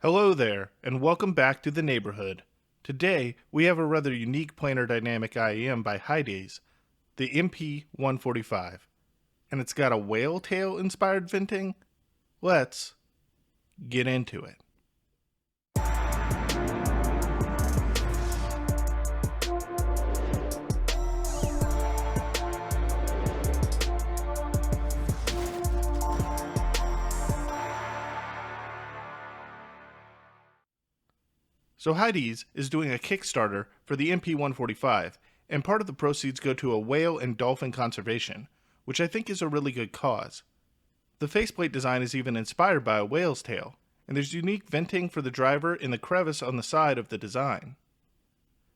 Hello there, and welcome back to the Neighborhood. Today, we have a rather unique planar dynamic IEM by Hidizs, the MP145. And it's got a whale tail inspired venting? Let's get into it. So Hidizs is doing a Kickstarter for the MP145, and part of the proceeds go to a whale and dolphin conservation, which I think is a really good cause. The faceplate design is even inspired by a whale's tail, and there's unique venting for the driver in the crevice on the side of the design.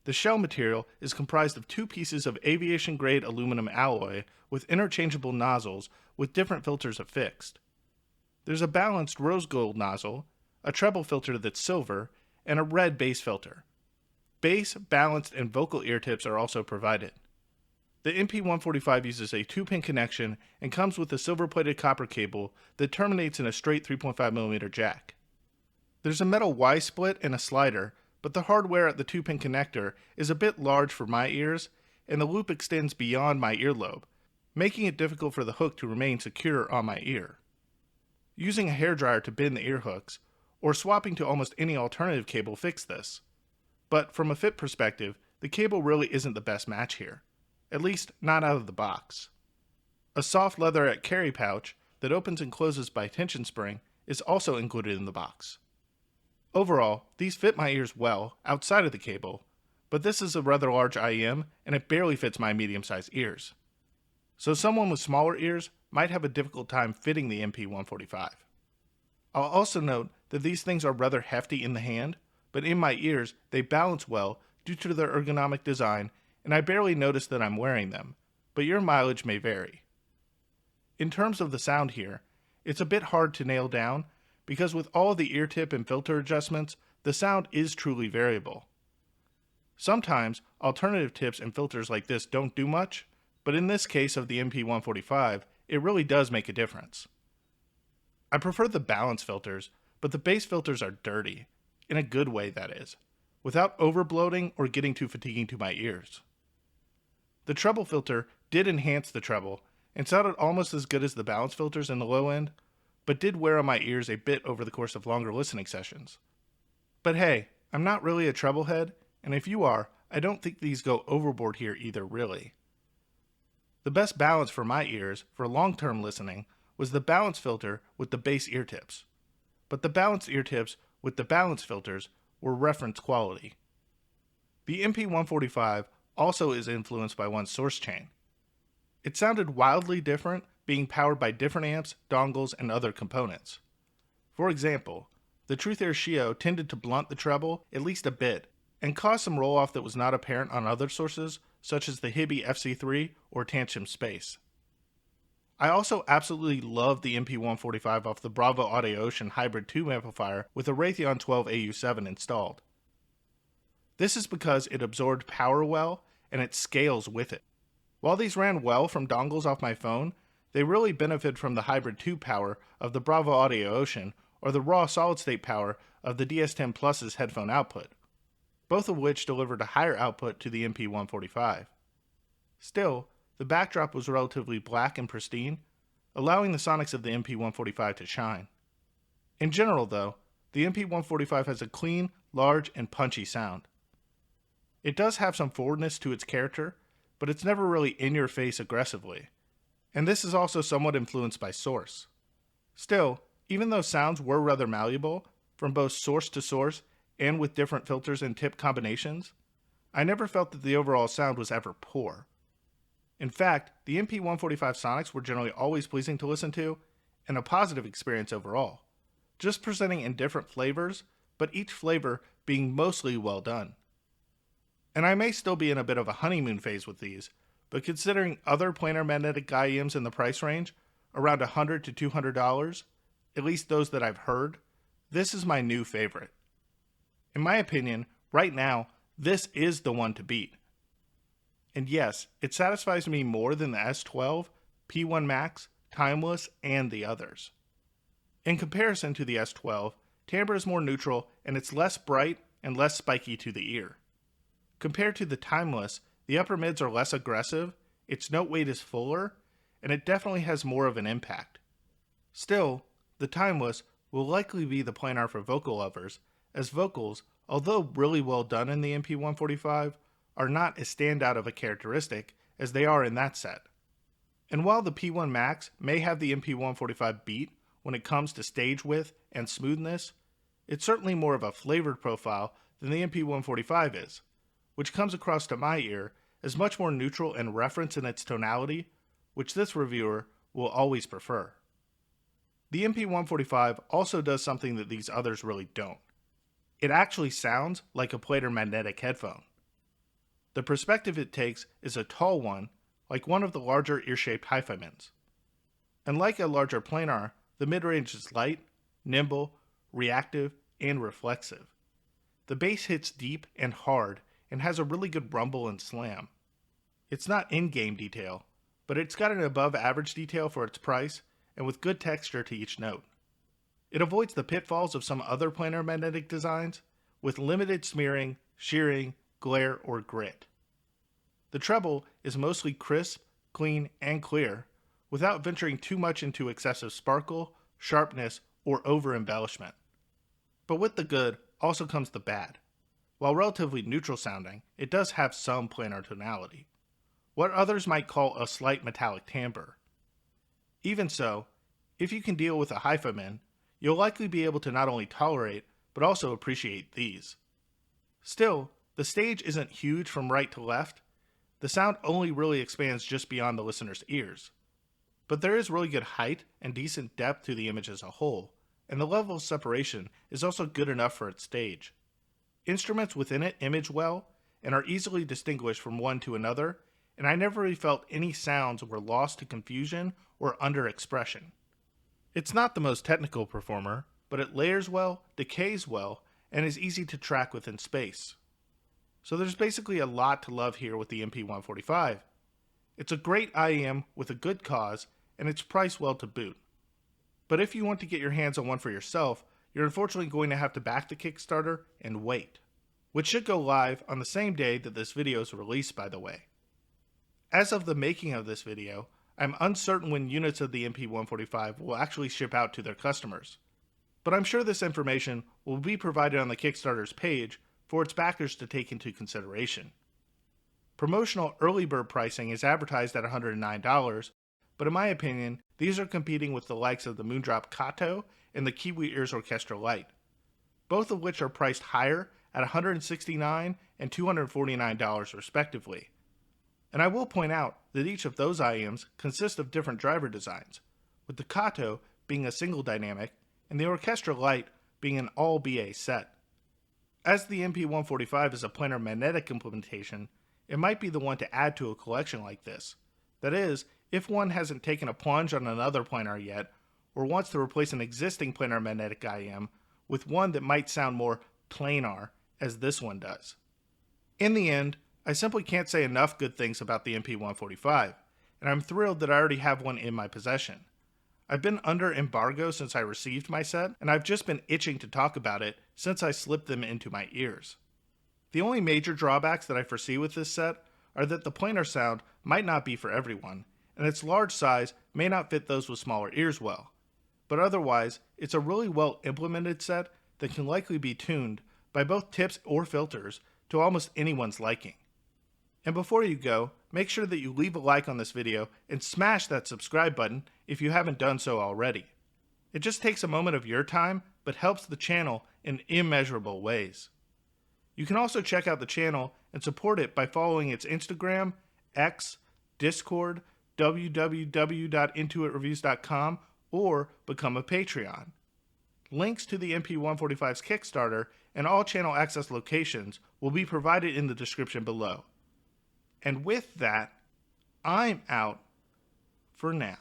The shell material is comprised of two pieces of aviation-grade aluminum alloy with interchangeable nozzles with different filters affixed. There's a balanced rose gold nozzle, a treble filter that's silver, and a red bass filter. Bass, balanced, and vocal ear tips are also provided. The MP145 uses a 2-pin connection and comes with a silver-plated copper cable that terminates in a straight 3.5mm jack. There's a metal Y-split and a slider, but the hardware at the 2-pin connector is a bit large for my ears, and the loop extends beyond my earlobe, making it difficult for the hook to remain secure on my ear. Using a hairdryer to bend the ear hooks, or swapping to almost any alternative cable fixed this. But from a fit perspective, the cable really isn't the best match here, at least not out of the box. A soft leatherette carry pouch that opens and closes by tension spring is also included in the box. Overall, these fit my ears well outside of the cable, but this is a rather large IEM and it barely fits my medium-sized ears. So someone with smaller ears might have a difficult time fitting the MP145. I'll also note that these things are rather hefty in the hand, but in my ears they balance well due to their ergonomic design, and I barely notice that I'm wearing them, but your mileage may vary. In terms of the sound here, it's a bit hard to nail down because with all the ear tip and filter adjustments, the sound is truly variable. Sometimes alternative tips and filters like this don't do much, but in this case of the MP145, it really does make a difference. I prefer the balance filters, but the bass filters are dirty, in a good way that is, without overbloating or getting too fatiguing to my ears. The treble filter did enhance the treble and sounded almost as good as the balance filters in the low end, but did wear on my ears a bit over the course of longer listening sessions. But hey, I'm not really a treble head, and if you are, I don't think these go overboard here either really. The best balance for my ears for long-term listening was the balance filter with the bass ear tips, but the balanced ear tips with the balance filters were reference quality. The MP145 also is influenced by one source chain. It sounded wildly different, being powered by different amps, dongles, and other components. For example, the Truth-Air Shio tended to blunt the treble at least a bit, and cause some roll-off that was not apparent on other sources, such as the Hibby FC3 or Tantrum Space. I also absolutely love the MP145 off the Bravo Audiophile Hybrid Tube Amplifier with a Raytheon 12 AU7 installed. This is because it absorbed power well and it scales with it. While these ran well from dongles off my phone, they really benefit from the hybrid tube power of the Bravo Audiophile or the raw solid-state power of the DS10 Plus's headphone output, both of which delivered a higher output to the MP145. Still, the backdrop was relatively black and pristine, allowing the sonics of the MP145 to shine. In general, though, the MP145 has a clean, large, and punchy sound. It does have some forwardness to its character, but it's never really in your face aggressively, and this is also somewhat influenced by source. Still, even though sounds were rather malleable, from both source to source and with different filters and tip combinations, I never felt that the overall sound was ever poor. In fact, the MP145 sonics were generally always pleasing to listen to, and a positive experience overall, just presenting in different flavors, but each flavor being mostly well done. And I may still be in a bit of a honeymoon phase with these, but considering other Planar Magnetic IEMs in the price range, around $100 to $200, at least those that I've heard, this is my new favorite. In my opinion, right now, this is the one to beat. And yes, it satisfies me more than the S12, P1 Max, Timeless, and the others. In comparison to the S12, timbre is more neutral and it's less bright and less spiky to the ear. Compared to the Timeless, the upper mids are less aggressive, its note weight is fuller, and it definitely has more of an impact. Still, the Timeless will likely be the planar for vocal lovers, as vocals, although really well done in the MP145, are not as standout of a characteristic as they are in that set. And while the P1 Max may have the MP145 beat when it comes to stage width and smoothness, it's certainly more of a flavored profile than the MP145 is, which comes across to my ear as much more neutral and reference in its tonality, which this reviewer will always prefer. The MP145 also does something that these others really don't. It actually sounds like a Planar Magnetic headphone. The perspective it takes is a tall one, like one of the larger ear-shaped Hidizs. And like a larger planar, the mid-range is light, nimble, reactive, and reflexive. The bass hits deep and hard and has a really good rumble and slam. It's not in-game detail, but it's got an above-average detail for its price and with good texture to each note. It avoids the pitfalls of some other planar magnetic designs with limited smearing, shearing, glare, or grit. The treble is mostly crisp, clean, and clear, without venturing too much into excessive sparkle, sharpness, or over-embellishment. But with the good also comes the bad. While relatively neutral sounding, it does have some planar tonality, what others might call a slight metallic timbre. Even so, if you can deal with a Hidizs, you'll likely be able to not only tolerate, but also appreciate these. Still, the stage isn't huge from right to left. The sound only really expands just beyond the listener's ears. But there is really good height and decent depth to the image as a whole, and the level of separation is also good enough for its stage. Instruments within it image well, and are easily distinguished from one to another, and I never really felt any sounds were lost to confusion or under-expression. It's not the most technical performer, but it layers well, decays well, and is easy to track within space. So there's basically a lot to love here with the MP145. It's a great IEM with a good cause, and it's priced well to boot. But if you want to get your hands on one for yourself, you're unfortunately going to have to back the Kickstarter and wait, which should go live on the same day that this video is released, by the way. As of the making of this video, I'm uncertain when units of the MP145 will actually ship out to their customers, but I'm sure this information will be provided on the Kickstarter's page for its backers to take into consideration. Promotional early bird pricing is advertised at $109, but in my opinion, these are competing with the likes of the Moondrop Kato and the Kiwi Ears Orchestra Lite, both of which are priced higher at $169 and $249 respectively. And I will point out that each of those IEMs consist of different driver designs, with the Kato being a single dynamic and the Orchestra Lite being an all BA set. As the MP145 is a planar magnetic implementation, it might be the one to add to a collection like this. That is, if one hasn't taken a plunge on another planar yet, or wants to replace an existing planar magnetic IEM with one that might sound more planar, as this one does. In the end, I simply can't say enough good things about the MP145, and I'm thrilled that I already have one in my possession. I've been under embargo since I received my set, and I've just been itching to talk about it since I slipped them into my ears. The only major drawbacks that I foresee with this set are that the planar sound might not be for everyone, and its large size may not fit those with smaller ears well. But otherwise, it's a really well implemented set that can likely be tuned by both tips or filters to almost anyone's liking. And before you go, make sure that you leave a like on this video and smash that subscribe button if you haven't done so already. It just takes a moment of your time, but helps the channel in immeasurable ways. You can also check out the channel and support it by following its Instagram, X, Discord, www.intoitreviews.com, or become a Patreon. Links to the MP145's Kickstarter and all channel access locations will be provided in the description below. And with that, I'm out for now.